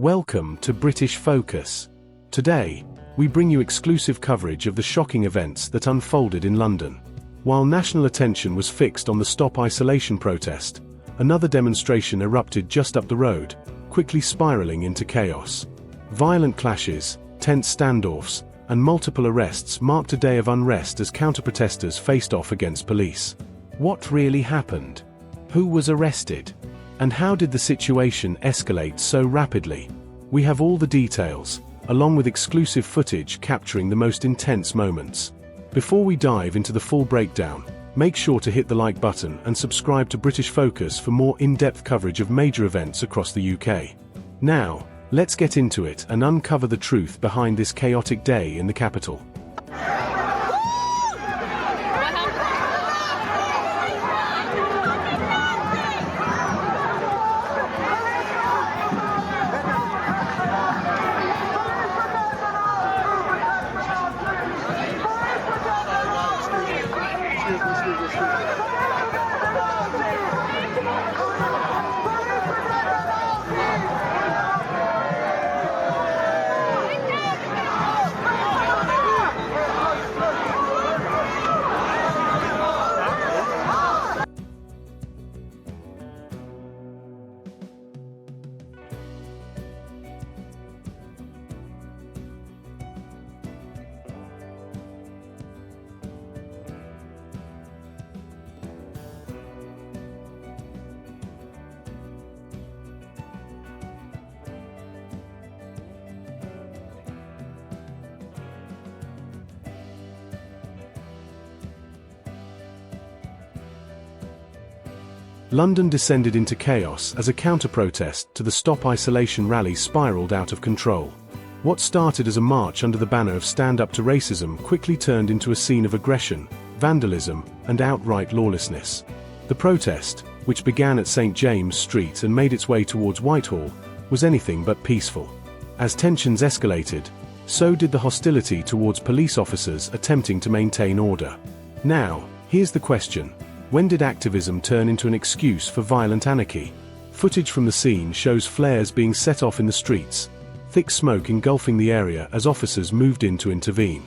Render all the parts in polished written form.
Welcome to British Focus. Today, we bring you exclusive coverage of the shocking events that unfolded in London. While national attention was fixed on the Stop Isolation protest, another demonstration erupted just up the road, quickly spiraling into chaos. Violent clashes, tense standoffs, and multiple arrests marked a day of unrest as counter-protesters faced off against police. What really happened? Who was arrested? And how did the situation escalate so rapidly? We have all the details, along with exclusive footage capturing the most intense moments. Before we dive into the full breakdown, make sure to hit the like button and subscribe to British Focus for more in-depth coverage of major events across the UK. Now, let's get into it and uncover the truth behind this chaotic day in the capital. London descended into chaos as a counter-protest to the Stop Isolation rally spiraled out of control. What started as a march under the banner of Stand Up to Racism quickly turned into a scene of aggression, vandalism, and outright lawlessness. The protest, which began at St. James Street and made its way towards Whitehall, was anything but peaceful. As tensions escalated, so did the hostility towards police officers attempting to maintain order. Now, here's the question. When did activism turn into an excuse for violent anarchy? Footage from the scene shows flares being set off in the streets, thick smoke engulfing the area as officers moved in to intervene.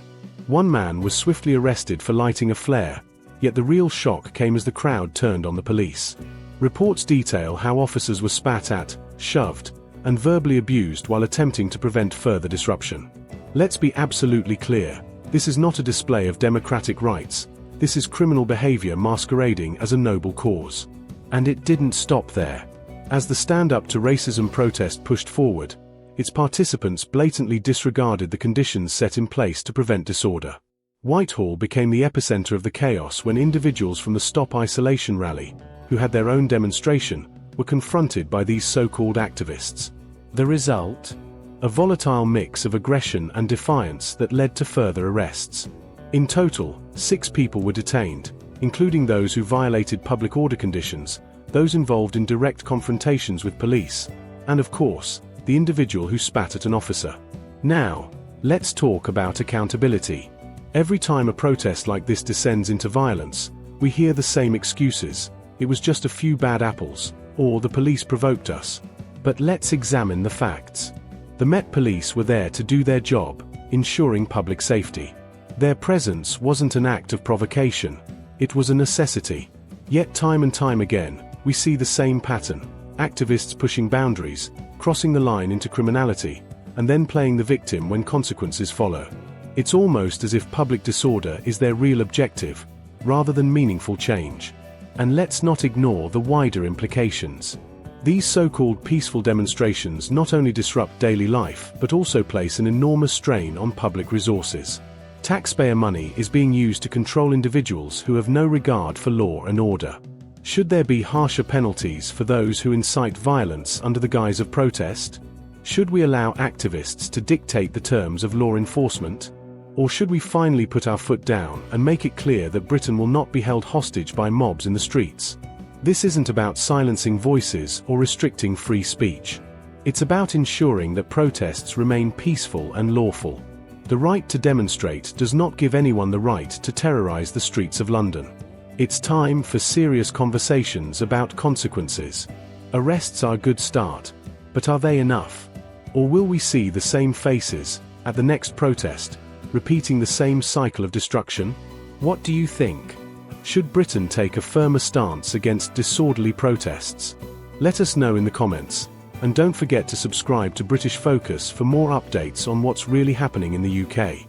One man was swiftly arrested for lighting a flare, yet the real shock came as the crowd turned on the police. Reports detail how officers were spat at, shoved, and verbally abused while attempting to prevent further disruption. Let's be absolutely clear, this is not a display of democratic rights. This is criminal behavior masquerading as a noble cause. And it didn't stop there. As the Stand Up to Racism protest pushed forward, its participants blatantly disregarded the conditions set in place to prevent disorder. Whitehall became the epicenter of the chaos when individuals from the Stop Isolation rally, who had their own demonstration, were confronted by these so-called activists. The result? A volatile mix of aggression and defiance that led to further arrests. In total, 6 people were detained, including those who violated public order conditions, those involved in direct confrontations with police, and of course, the individual who spat at an officer. Now, let's talk about accountability. Every time a protest like this descends into violence, we hear the same excuses. It was just a few bad apples, or the police provoked us. But let's examine the facts. The Met Police were there to do their job, ensuring public safety. Their presence wasn't an act of provocation, it was a necessity. Yet time and time again, we see the same pattern. Activists pushing boundaries, crossing the line into criminality, and then playing the victim when consequences follow. It's almost as if public disorder is their real objective, rather than meaningful change. And let's not ignore the wider implications. These so-called peaceful demonstrations not only disrupt daily life but also place an enormous strain on public resources. Taxpayer money is being used to control individuals who have no regard for law and order. Should there be harsher penalties for those who incite violence under the guise of protest? Should we allow activists to dictate the terms of law enforcement? Or should we finally put our foot down and make it clear that Britain will not be held hostage by mobs in the streets? This isn't about silencing voices or restricting free speech. It's about ensuring that protests remain peaceful and lawful. The right to demonstrate does not give anyone the right to terrorize the streets of London. It's time for serious conversations about consequences. Arrests are a good start, but are they enough? Or will we see the same faces, at the next protest, repeating the same cycle of destruction? What do you think? Should Britain take a firmer stance against disorderly protests? Let us know in the comments, and don't forget to subscribe to British Focus for more updates on what's really happening in the UK.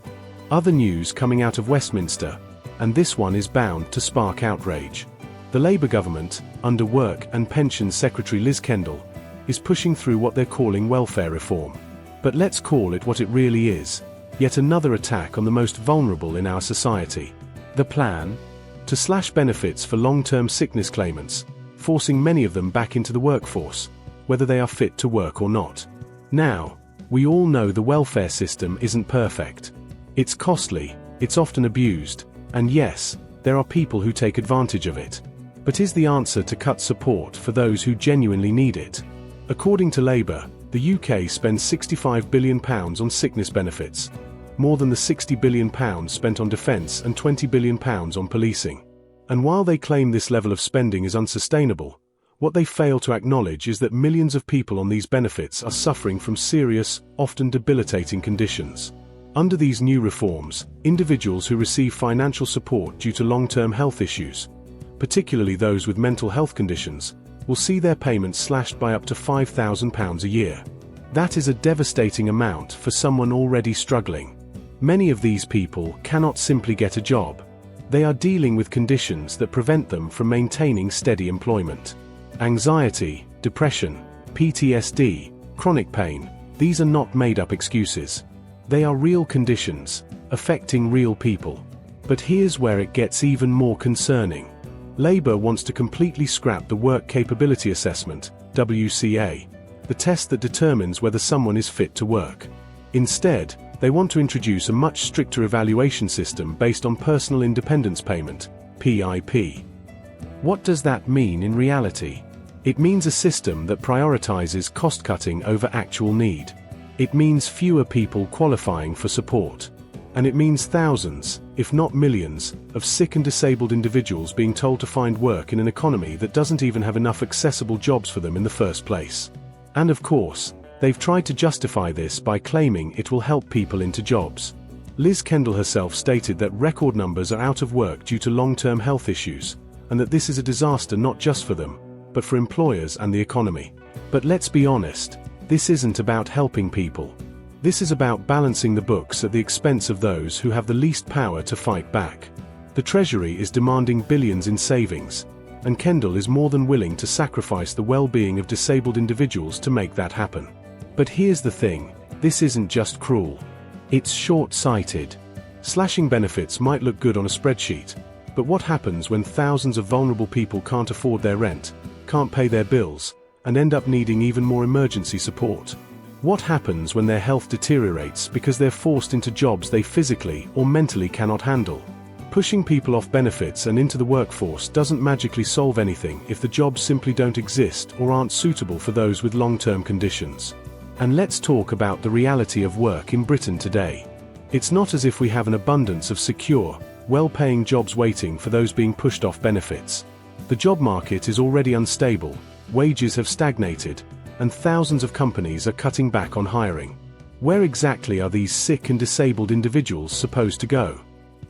Other news coming out of Westminster, and this one is bound to spark outrage. The Labour government, under Work and Pensions Secretary Liz Kendall, is pushing through what they're calling welfare reform. But let's call it what it really is, yet another attack on the most vulnerable in our society. The plan? To slash benefits for long-term sickness claimants, forcing many of them back into the workforce, whether they are fit to work or not. Now, we all know the welfare system isn't perfect. It's costly, it's often abused, and yes, there are people who take advantage of it. But is the answer to cut support for those who genuinely need it? According to Labour, the UK spends £65 billion on sickness benefits, more than the £60 billion spent on defence and £20 billion on policing. And while they claim this level of spending is unsustainable, what they fail to acknowledge is that millions of people on these benefits are suffering from serious, often debilitating conditions. Under these new reforms, individuals who receive financial support due to long-term health issues, particularly those with mental health conditions, will see their payments slashed by up to £5,000 a year. That is a devastating amount for someone already struggling. Many of these people cannot simply get a job. They are dealing with conditions that prevent them from maintaining steady employment. Anxiety, depression, PTSD, chronic pain, these are not made-up excuses. They are real conditions, affecting real people. But here's where it gets even more concerning. Labour wants to completely scrap the Work Capability Assessment, WCA, the test that determines whether someone is fit to work. Instead, they want to introduce a much stricter evaluation system based on personal independence payment, PIP. What does that mean in reality? It means a system that prioritizes cost-cutting over actual need. It means fewer people qualifying for support. And it means thousands, if not millions, of sick and disabled individuals being told to find work in an economy that doesn't even have enough accessible jobs for them in the first place. And of course, they've tried to justify this by claiming it will help people into jobs. Liz Kendall herself stated that record numbers are out of work due to long-term health issues, and that this is a disaster not just for them, but for employers and the economy. But let's be honest, this isn't about helping people. This is about balancing the books at the expense of those who have the least power to fight back. The Treasury is demanding billions in savings, and Kendall is more than willing to sacrifice the well-being of disabled individuals to make that happen. But here's the thing, this isn't just cruel. It's short-sighted. Slashing benefits might look good on a spreadsheet, but what happens when thousands of vulnerable people can't afford their rent, can't pay their bills, and end up needing even more emergency support? What happens when their health deteriorates because they're forced into jobs they physically or mentally cannot handle? Pushing people off benefits and into the workforce doesn't magically solve anything if the jobs simply don't exist or aren't suitable for those with long-term conditions. And let's talk about the reality of work in Britain today. It's not as if we have an abundance of secure, well-paying jobs waiting for those being pushed off benefits. The job market is already unstable, wages have stagnated, and thousands of companies are cutting back on hiring. Where exactly are these sick and disabled individuals supposed to go?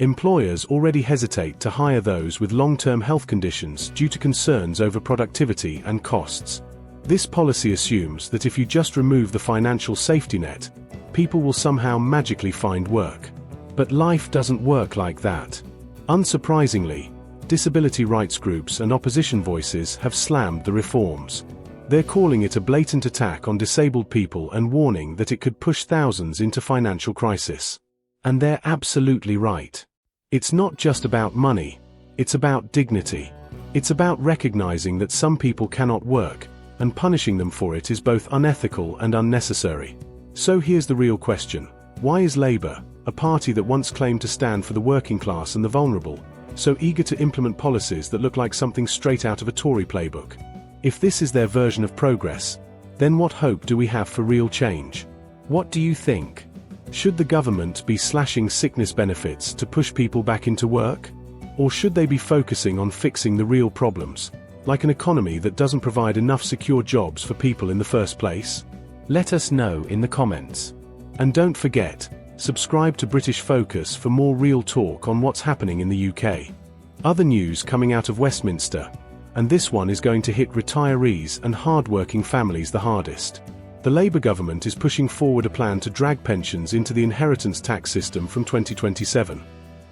Employers already hesitate to hire those with long-term health conditions due to concerns over productivity and costs. This policy assumes that if you just remove the financial safety net, people will somehow magically find work. But life doesn't work like that. Unsurprisingly, disability rights groups and opposition voices have slammed the reforms. They're calling it a blatant attack on disabled people and warning that it could push thousands into financial crisis. And they're absolutely right. It's not just about money, it's about dignity. It's about recognizing that some people cannot work, and punishing them for it is both unethical and unnecessary. So here's the real question. Why is Labour, a party that once claimed to stand for the working class and the vulnerable, so eager to implement policies that look like something straight out of a Tory playbook? If this is their version of progress, then what hope do we have for real change? What do you think? Should the government be slashing sickness benefits to push people back into work? Or should they be focusing on fixing the real problems, like an economy that doesn't provide enough secure jobs for people in the first place? Let us know in the comments. And don't forget, subscribe to British Focus for more real talk on what's happening in the UK. Other news coming out of Westminster, and this one is going to hit retirees and hard-working families the hardest. The Labour government is pushing forward a plan to drag pensions into the inheritance tax system from 2027.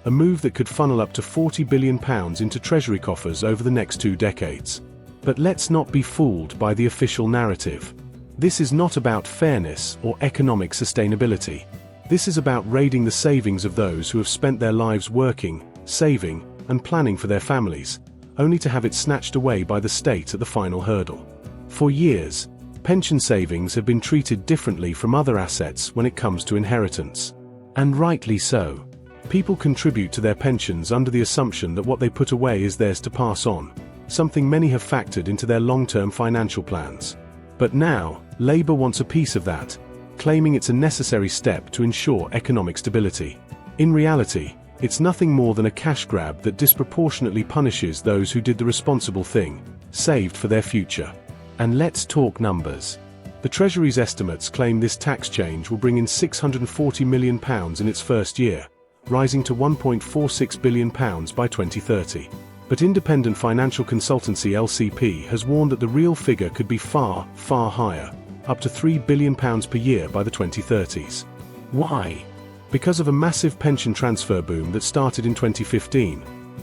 A move that could funnel up to £40 billion into Treasury coffers over the next 2 decades. But let's not be fooled by the official narrative. This is not about fairness or economic sustainability. This is about raiding the savings of those who have spent their lives working, saving, and planning for their families, only to have it snatched away by the state at the final hurdle. For years, pension savings have been treated differently from other assets when it comes to inheritance. And rightly so. People contribute to their pensions under the assumption that what they put away is theirs to pass on, something many have factored into their long-term financial plans. But now, Labour wants a piece of that, claiming it's a necessary step to ensure economic stability. In reality, it's nothing more than a cash grab that disproportionately punishes those who did the responsible thing, saved for their future. And let's talk numbers. The Treasury's estimates claim this tax change will bring in £640 million in its first year, rising to £1.46 billion by 2030. But independent financial consultancy LCP has warned that the real figure could be far, far higher, up to £3 billion per year by the 2030s. Why? Because of a massive pension transfer boom that started in 2015,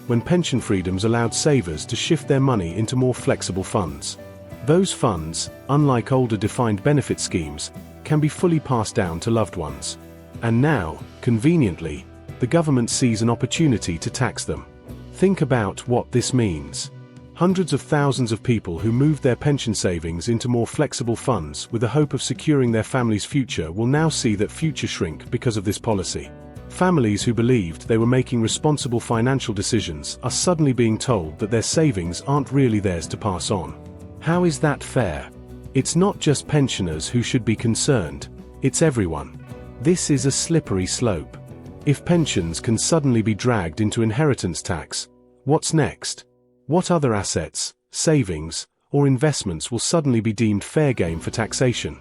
when pension freedoms allowed savers to shift their money into more flexible funds. Those funds, unlike older defined benefit schemes, can be fully passed down to loved ones. And now, conveniently, the government sees an opportunity to tax them. Think about what this means. Hundreds of thousands of people who moved their pension savings into more flexible funds with the hope of securing their family's future will now see that future shrink because of this policy. Families who believed they were making responsible financial decisions are suddenly being told that their savings aren't really theirs to pass on. How is that fair? It's not just pensioners who should be concerned, it's everyone. This is a slippery slope. If pensions can suddenly be dragged into inheritance tax, what's next? What other assets, savings, or investments will suddenly be deemed fair game for taxation?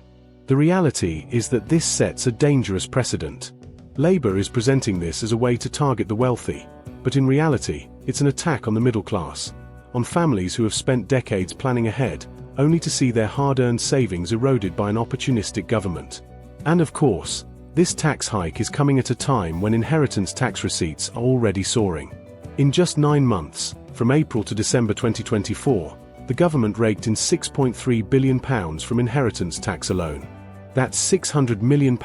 The reality is that this sets a dangerous precedent. Labour is presenting this as a way to target the wealthy, but in reality, it's an attack on the middle class, on families who have spent decades planning ahead, only to see their hard-earned savings eroded by an opportunistic government. And of course, this tax hike is coming at a time when inheritance tax receipts are already soaring. In just 9 months, from April to December 2024, the government raked in £6.3 billion from inheritance tax alone. That's £600 million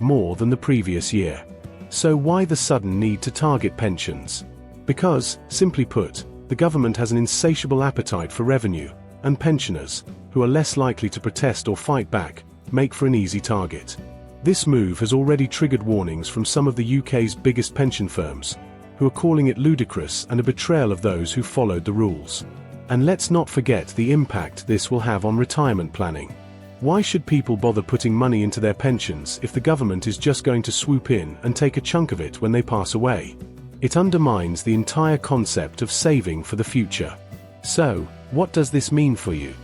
more than the previous year. So why the sudden need to target pensions? Because, simply put, the government has an insatiable appetite for revenue, and pensioners, who are less likely to protest or fight back, make for an easy target. This move has already triggered warnings from some of the UK's biggest pension firms, who are calling it ludicrous and a betrayal of those who followed the rules. And let's not forget the impact this will have on retirement planning. Why should people bother putting money into their pensions if the government is just going to swoop in and take a chunk of it when they pass away? It undermines the entire concept of saving for the future. So, what does this mean for you?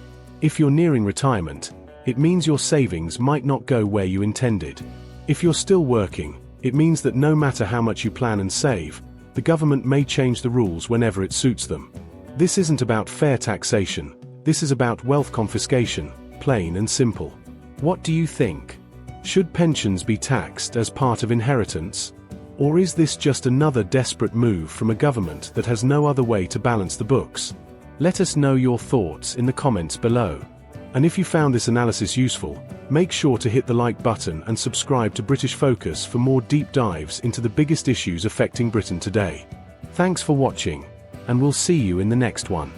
If you're nearing retirement, it means your savings might not go where you intended. If you're still working, it means that no matter how much you plan and save, the government may change the rules whenever it suits them. This isn't about fair taxation, this is about wealth confiscation, plain and simple. What do you think? Should pensions be taxed as part of inheritance? Or is this just another desperate move from a government that has no other way to balance the books? Let us know your thoughts in the comments below. And if you found this analysis useful, make sure to hit the like button and subscribe to British Focus for more deep dives into the biggest issues affecting Britain today. Thanks for watching, and we'll see you in the next one.